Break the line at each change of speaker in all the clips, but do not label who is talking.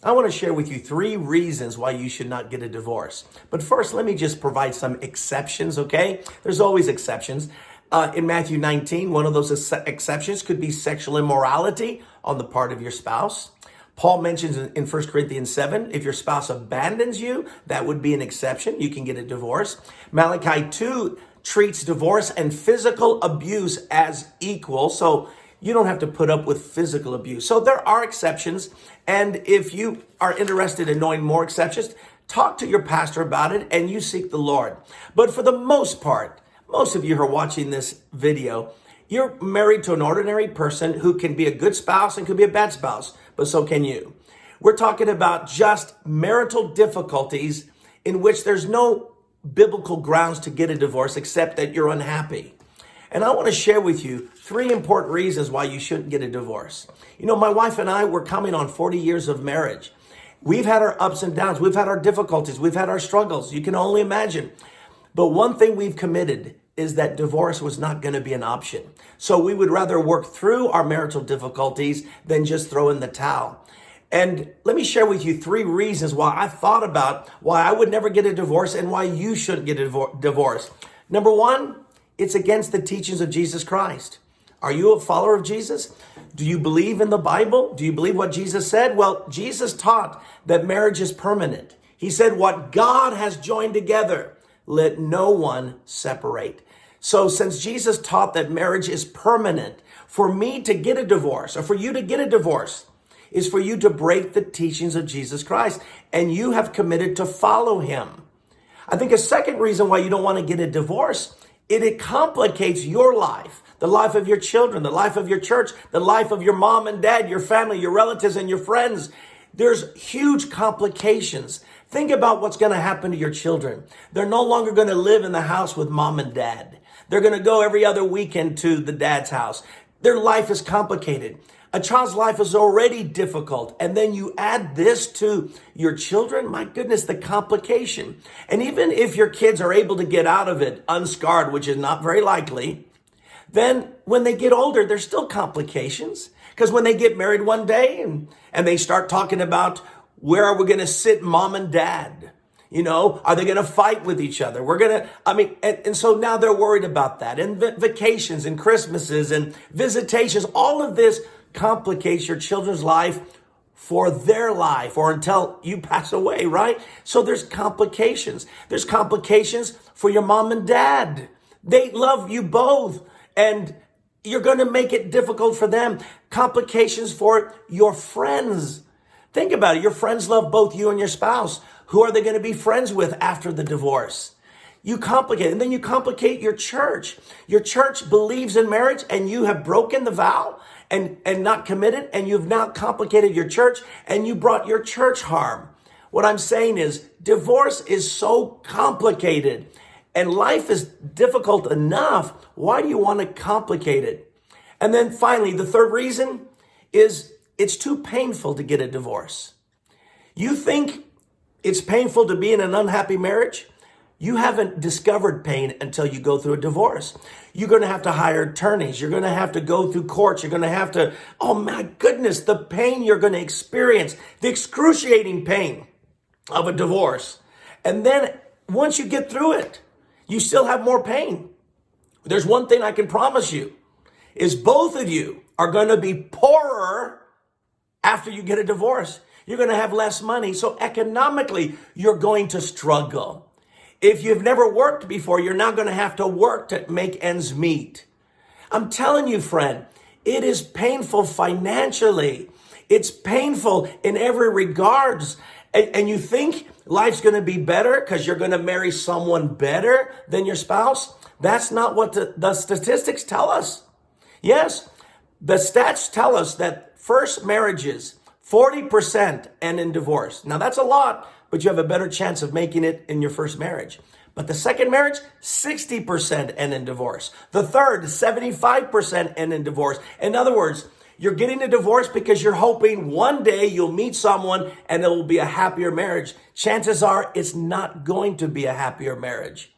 I want to share with you 3 reasons why you should not get a divorce. But first, let me just provide some exceptions, okay? There's always exceptions. In Matthew 19, one of those exceptions could be sexual immorality on the part of your spouse. Paul mentions in 1 Corinthians 7, if your spouse abandons you, that would be an exception. You can get a divorce. Malachi 2 treats divorce and physical abuse as equal. So you don't have to put up with physical abuse. So there are exceptions. And if you are interested in knowing more exceptions, talk to your pastor about it and you seek the Lord. But for the most part, most of you who are watching this video, you're married to an ordinary person who can be a good spouse and could be a bad spouse, but so can you. We're talking about just marital difficulties in which there's no biblical grounds to get a divorce except that you're unhappy. And I want to share with you 3 important reasons why you shouldn't get a divorce. You know, my wife and I were coming on 40 years of marriage. We've had our ups and downs. We've had our difficulties. We've had our struggles. You can only imagine. But one thing we've committed is that divorce was not going to be an option. So we would rather work through our marital difficulties than just throw in the towel. And let me share with you 3 reasons why I thought about why I would never get a divorce and why you shouldn't get a divorce. Number 1, it's against the teachings of Jesus Christ. Are you a follower of Jesus? Do you believe in the Bible? Do you believe what Jesus said? Well, Jesus taught that marriage is permanent. He said, what God has joined together, let no one separate. So since Jesus taught that marriage is permanent, for me to get a divorce or for you to get a divorce is for you to break the teachings of Jesus Christ, and you have committed to follow him. I think a second reason why you don't want to get a divorce, it complicates your life, the life of your children, the life of your church, the life of your mom and dad, your family, your relatives, and your friends. There's huge complications. Think about what's going to happen to your children. They're no longer going to live in the house with mom and dad. They're going to go every other weekend to the dad's house. Their life is complicated. A child's life is already difficult. And then you add this to your children. My goodness, the complication. And even if your kids are able to get out of it unscarred, which is not very likely, then when they get older, there's still complications. Because when they get married one day and they start talking about where are we going to sit mom and dad? You know, are they going to fight with each other? And so now they're worried about that. And vacations and Christmases and visitations, all of this complicates your children's life for their life or until you pass away, right? So there's complications. There's complications for your mom and dad. They love you both, and you're going to make it difficult for them. Complications for your friends. Think about it. Your friends love both you and your spouse. Who are they going to be friends with after the divorce? You complicate, and then you complicate your church. Your church believes in marriage, and you have broken the vow and not committed, and you've now complicated your church, and you brought your church harm. What I'm saying is divorce is so complicated, and life is difficult enough. Why do you want to complicate it? And then finally, the third reason is it's too painful to get a divorce. You think it's painful to be in an unhappy marriage? You haven't discovered pain until you go through a divorce. You're going to have to hire attorneys. You're going to have to go through courts. You're going to have to, oh my goodness, the pain you're going to experience, the excruciating pain of a divorce. And then once you get through it, you still have more pain. There's one thing I can promise you is both of you are going to be poorer after you get a divorce. You're going to have less money. So economically, you're going to struggle. If you've never worked before, you're now going to have to work to make ends meet. I'm telling you, friend, it is painful financially. It's painful in every regards. And you think life's going to be better because you're going to marry someone better than your spouse? That's not what the statistics tell us. Yes, the stats tell us that first marriages, 40% end in divorce. Now that's a lot, but you have a better chance of making it in your first marriage. But the second marriage, 60% end in divorce. The third, 75% end in divorce. In other words, you're getting a divorce because you're hoping one day you'll meet someone and it will be a happier marriage. Chances are it's not going to be a happier marriage.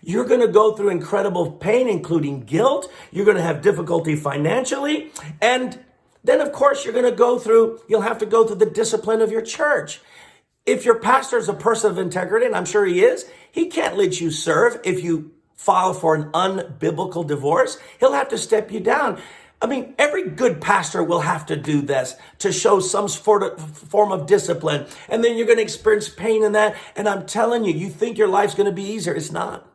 You're going to go through incredible pain, including guilt. You're going to have difficulty financially, and then of course you'll have to go through the discipline of your church. If your pastor is a person of integrity, and I'm sure he is, he can't let you serve if you file for an unbiblical divorce. He'll have to step you down. I mean, every good pastor will have to do this to show some form of discipline. And then you're going to experience pain in that. And I'm telling you, you think your life's going to be easier. It's not.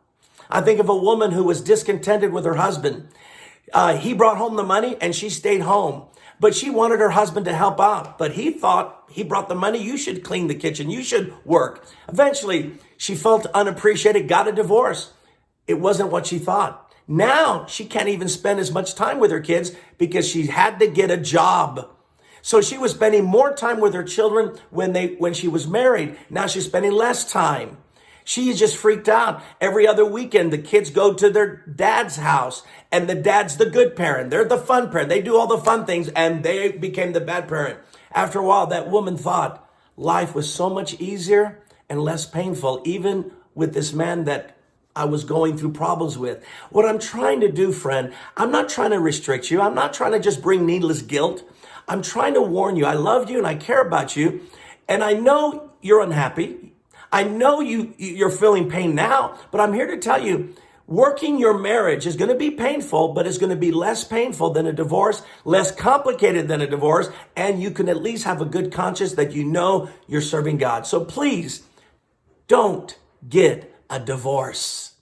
I think of a woman who was discontented with her husband. He brought home the money and she stayed home. But she wanted her husband to help out. But he thought, he brought the money, you should clean the kitchen, you should work. Eventually, she felt unappreciated, got a divorce. It wasn't what she thought. Now, she can't even spend as much time with her kids because she had to get a job. So she was spending more time with her children when she was married. Now she's spending less time. She just freaked out. Every other weekend, the kids go to their dad's house and the dad's the good parent. They're the fun parent. They do all the fun things and they became the bad parent. After a while, that woman thought life was so much easier and less painful, even with this man that I was going through problems with. What I'm trying to do, friend, I'm not trying to restrict you. I'm not trying to just bring needless guilt. I'm trying to warn you. I love you and I care about you. And I know you're unhappy. I know you're feeling pain now, but I'm here to tell you, working your marriage is going to be painful, but it's going to be less painful than a divorce, less complicated than a divorce, and you can at least have a good conscience that you know you're serving God. So please don't get a divorce.